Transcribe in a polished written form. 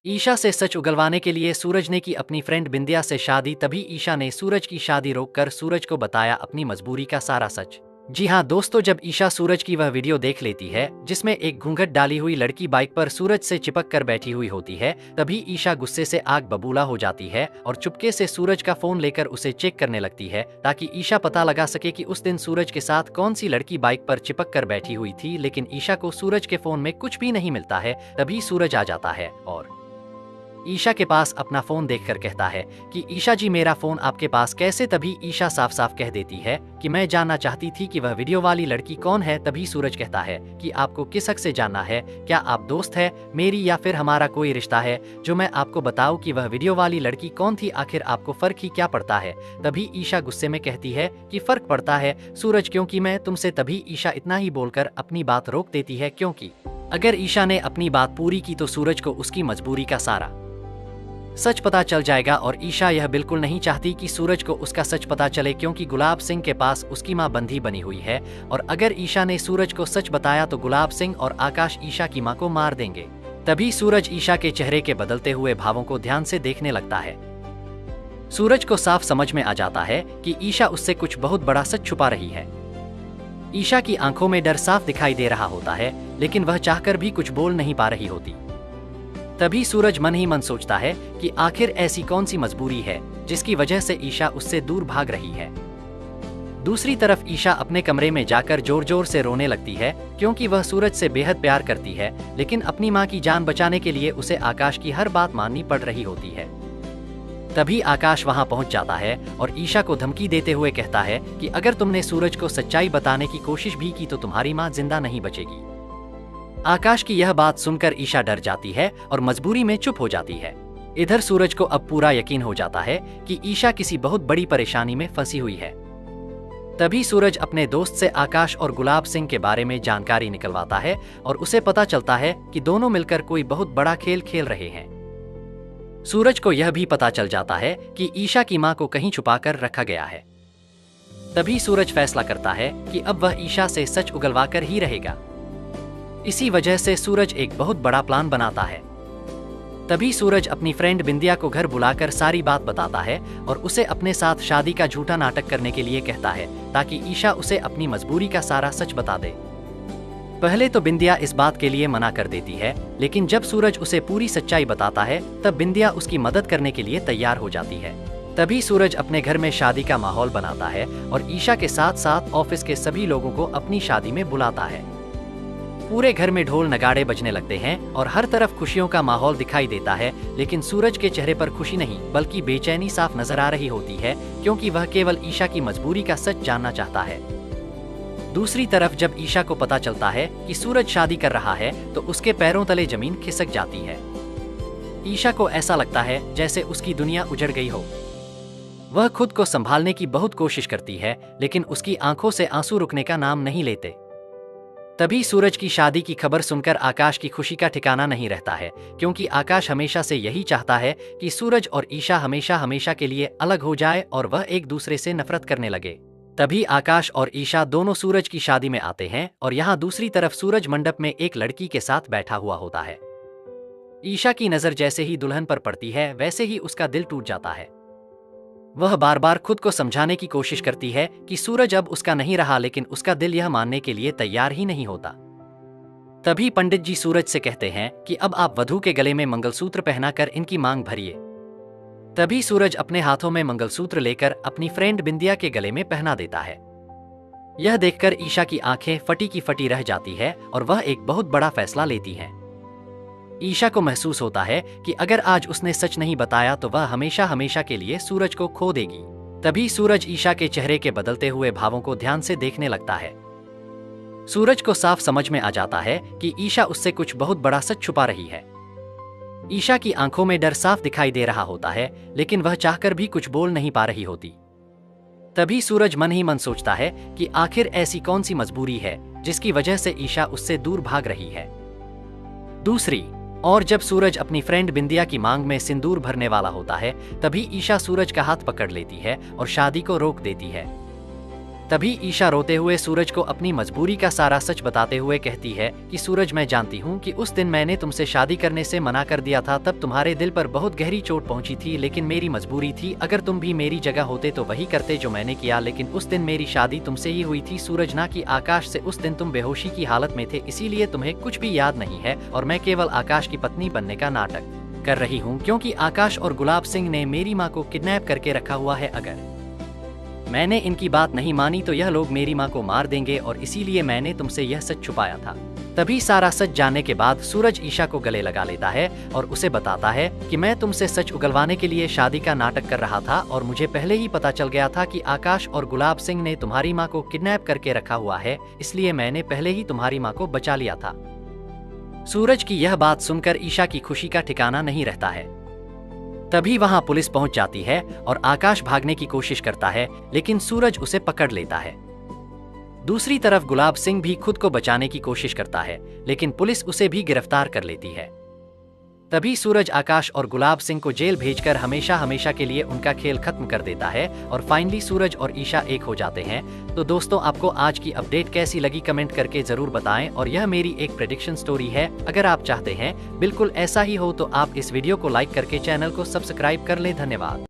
ईशा से सच उगलवाने के लिए सूरज ने की अपनी फ्रेंड बिंदिया से शादी। तभी ईशा ने सूरज की शादी रोककर सूरज को बताया अपनी मजबूरी का सारा सच। जी हाँ दोस्तों, जब ईशा सूरज की वह वीडियो देख लेती है जिसमें एक घूंघट डाली हुई लड़की बाइक पर सूरज से चिपक कर बैठी हुई होती है, तभी ईशा गुस्से से आग बबूला हो जाती है और चुपके से सूरज का फोन लेकर उसे चेक करने लगती है ताकि ईशा पता लगा सके कि उस दिन सूरज के साथ कौन सी लड़की बाइक पर चिपक कर बैठी हुई थी। लेकिन ईशा को सूरज के फोन में कुछ भी नहीं मिलता है। तभी सूरज आ जाता है और ईशा के पास अपना फोन देखकर कहता है कि ईशा जी, मेरा फोन आपके पास कैसे। तभी ईशा साफ साफ कह देती है कि मैं जानना चाहती थी कि वह वीडियो वाली लड़की कौन है। तभी सूरज कहता है कि आपको किस हक से जानना है, क्या आप दोस्त है मेरी या फिर हमारा कोई रिश्ता है जो मैं आपको बताऊं कि वह वीडियो वाली लड़की कौन थी, आखिर आपको फर्क ही क्या पड़ता है। तभी ईशा गुस्से में कहती है कि फर्क पड़ता है सूरज, क्योंकि मैं तुमसे। तभी ईशा इतना ही बोलकर अपनी बात रोक देती है, क्योंकि अगर ईशा ने अपनी बात पूरी की तो सूरज को उसकी मजबूरी का सारा सच पता चल जाएगा और ईशा यह बिल्कुल नहीं चाहती कि सूरज को उसका सच पता चले, क्योंकि गुलाब सिंह के पास उसकी मां बंधी बनी हुई है और अगर ईशा ने सूरज को सच बताया तो गुलाब सिंह और आकाश ईशा की मां को मार देंगे। तभी सूरज ईशा के चेहरे के बदलते हुए भावों को ध्यान से देखने लगता है। सूरज को साफ समझ में आ जाता है कि ईशा उससे कुछ बहुत बड़ा सच छुपा रही है। ईशा की आंखों में डर साफ दिखाई दे रहा होता है, लेकिन वह चाहकर भी कुछ बोल नहीं पा रही होती। तभी सूरज मन ही मन सोचता है कि आखिर ऐसी कौन सी मजबूरी है जिसकी वजह से ईशा उससे दूर भाग रही है। दूसरी तरफ ईशा अपने कमरे में जाकर जोर जोर से रोने लगती है, क्योंकि वह सूरज से बेहद प्यार करती है, लेकिन अपनी मां की जान बचाने के लिए उसे आकाश की हर बात माननी पड़ रही होती है। तभी आकाश वहां पहुंच जाता है और ईशा को धमकी देते हुए कहता है कि अगर तुमने सूरज को सच्चाई बताने की कोशिश भी की तो तुम्हारी मां जिंदा नहीं बचेगी। आकाश की यह बात सुनकर ईशा डर जाती है और मजबूरी में चुप हो जाती है। इधर सूरज को अब पूरा यकीन हो जाता है कि ईशा किसी बहुत बड़ी परेशानी में फंसी हुई है। तभी सूरज अपने दोस्त से आकाश और गुलाब सिंह के बारे में जानकारी निकलवाता है और उसे पता चलता है कि दोनों मिलकर कोई बहुत बड़ा खेल खेल रहे हैं। सूरज को यह भी पता चल जाता है कि ईशा की मां को कहीं छुपाकर रखा गया है। तभी सूरज फैसला करता है कि अब वह ईशा से सच उगलवाकर ही रहेगा। इसी वजह से सूरज एक बहुत बड़ा प्लान बनाता है। तभी सूरज अपनी फ्रेंड बिंदिया को घर बुलाकर सारी बात बताता है और उसे अपने साथ शादी का झूठा नाटक करने के लिए कहता है ताकि ईशा उसे अपनी मजबूरी का सारा सच बता दे। पहले तो बिंदिया इस बात के लिए मना कर देती है, लेकिन जब सूरज उसे पूरी सच्चाई बताता है तब बिंदिया उसकी मदद करने के लिए तैयार हो जाती है। तभी सूरज अपने घर में शादी का माहौल बनाता है और ईशा के साथ साथ ऑफिस के सभी लोगों को अपनी शादी में बुलाता है। पूरे घर में ढोल नगाड़े बजने लगते हैं और हर तरफ खुशियों का माहौल दिखाई देता है, लेकिन सूरज के चेहरे पर खुशी नहीं बल्कि बेचैनी साफ नजर आ रही होती है, क्योंकि वह केवल ईशा की मजबूरी का सच जानना चाहता है। दूसरी तरफ जब ईशा को पता चलता है कि सूरज शादी कर रहा है तो उसके पैरों तले जमीन खिसक जाती है। ईशा को ऐसा लगता है जैसे उसकी दुनिया उजड़ गई हो। वह खुद को संभालने की बहुत कोशिश करती है, लेकिन उसकी आंखों से आंसू रुकने का नाम नहीं लेते। तभी सूरज की शादी की खबर सुनकर आकाश की खुशी का ठिकाना नहीं रहता है, क्योंकि आकाश हमेशा से यही चाहता है कि सूरज और ईशा हमेशा हमेशा के लिए अलग हो जाए और वह एक दूसरे से नफरत करने लगे। तभी आकाश और ईशा दोनों सूरज की शादी में आते हैं और यहाँ दूसरी तरफ सूरज मंडप में एक लड़की के साथ बैठा हुआ होता है। ईशा की नजर जैसे ही दुल्हन पर पड़ती है वैसे ही उसका दिल टूट जाता है। वह बार बार खुद को समझाने की कोशिश करती है कि सूरज अब उसका नहीं रहा, लेकिन उसका दिल यह मानने के लिए तैयार ही नहीं होता। तभी पंडित जी सूरज से कहते हैं कि अब आप वधू के गले में मंगलसूत्र पहनाकर इनकी मांग भरिए। तभी सूरज अपने हाथों में मंगलसूत्र लेकर अपनी फ्रेंड बिंदिया के गले में पहना देता है। यह देखकर ईशा की आंखें फटी की फटी रह जाती है और वह एक बहुत बड़ा फैसला लेती है। ईशा को महसूस होता है कि अगर आज उसने सच नहीं बताया तो वह हमेशा हमेशा के लिए सूरज को खो देगी। तभी सूरज ईशा के चेहरे के बदलते हुए भावों को ध्यान से देखने लगता है। सूरज को साफ समझ में आ जाता है कि ईशा उससे कुछ बहुत बड़ा सच छुपा रही है। ईशा की आंखों में डर साफ दिखाई दे रहा होता है, लेकिन वह चाहकर भी कुछ बोल नहीं पा रही होती। तभी सूरज मन ही मन सोचता है कि आखिर ऐसी कौन सी मजबूरी है जिसकी वजह से ईशा उससे दूर भाग रही है। दूसरी और जब सूरज अपनी फ्रेंड बिंदिया की मांग में सिंदूर भरने वाला होता है तभी ईशा सूरज का हाथ पकड़ लेती है और शादी को रोक देती है। तभी ईशा रोते हुए सूरज को अपनी मजबूरी का सारा सच बताते हुए कहती है कि सूरज, मैं जानती हूँ कि उस दिन मैंने तुमसे शादी करने से मना कर दिया था, तब तुम्हारे दिल पर बहुत गहरी चोट पहुंची थी, लेकिन मेरी मजबूरी थी। अगर तुम भी मेरी जगह होते तो वही करते जो मैंने किया, लेकिन उस दिन मेरी शादी तुमसे ही हुई थी सूरज, ना कि आकाश से। उस दिन तुम बेहोशी की हालत में थे, इसीलिए तुम्हें कुछ भी याद नहीं है और मैं केवल आकाश की पत्नी बनने का नाटक कर रही हूँ, क्योंकि आकाश और गुलाब सिंह ने मेरी माँ को किडनैप करके रखा हुआ है। अगर मैंने इनकी बात नहीं मानी तो यह लोग मेरी माँ को मार देंगे और इसीलिए मैंने तुमसे यह सच छुपाया था। तभी सारा सच जानने के बाद सूरज ईशा को गले लगा लेता है और उसे बताता है कि मैं तुमसे सच उगलवाने के लिए शादी का नाटक कर रहा था और मुझे पहले ही पता चल गया था कि आकाश और गुलाब सिंह ने तुम्हारी माँ को किडनैप करके रखा हुआ है, इसलिए मैंने पहले ही तुम्हारी माँ को बचा लिया था। सूरज की यह बात सुनकर ईशा की खुशी का ठिकाना नहीं रहता है। तभी वहां पुलिस पहुंच जाती है और आकाश भागने की कोशिश करता है, लेकिन सूरज उसे पकड़ लेता है। दूसरी तरफ गुलाब सिंह भी खुद को बचाने की कोशिश करता है, लेकिन पुलिस उसे भी गिरफ्तार कर लेती है। तभी सूरज आकाश और गुलाब सिंह को जेल भेजकर हमेशा हमेशा के लिए उनका खेल खत्म कर देता है और फाइनली सूरज और ईशा एक हो जाते हैं। तो दोस्तों, आपको आज की अपडेट कैसी लगी कमेंट करके जरूर बताएं और यह मेरी एक प्रेडिक्शन स्टोरी है। अगर आप चाहते हैं बिल्कुल ऐसा ही हो तो आप इस वीडियो को लाइक करके चैनल को सब्सक्राइब कर लें। धन्यवाद।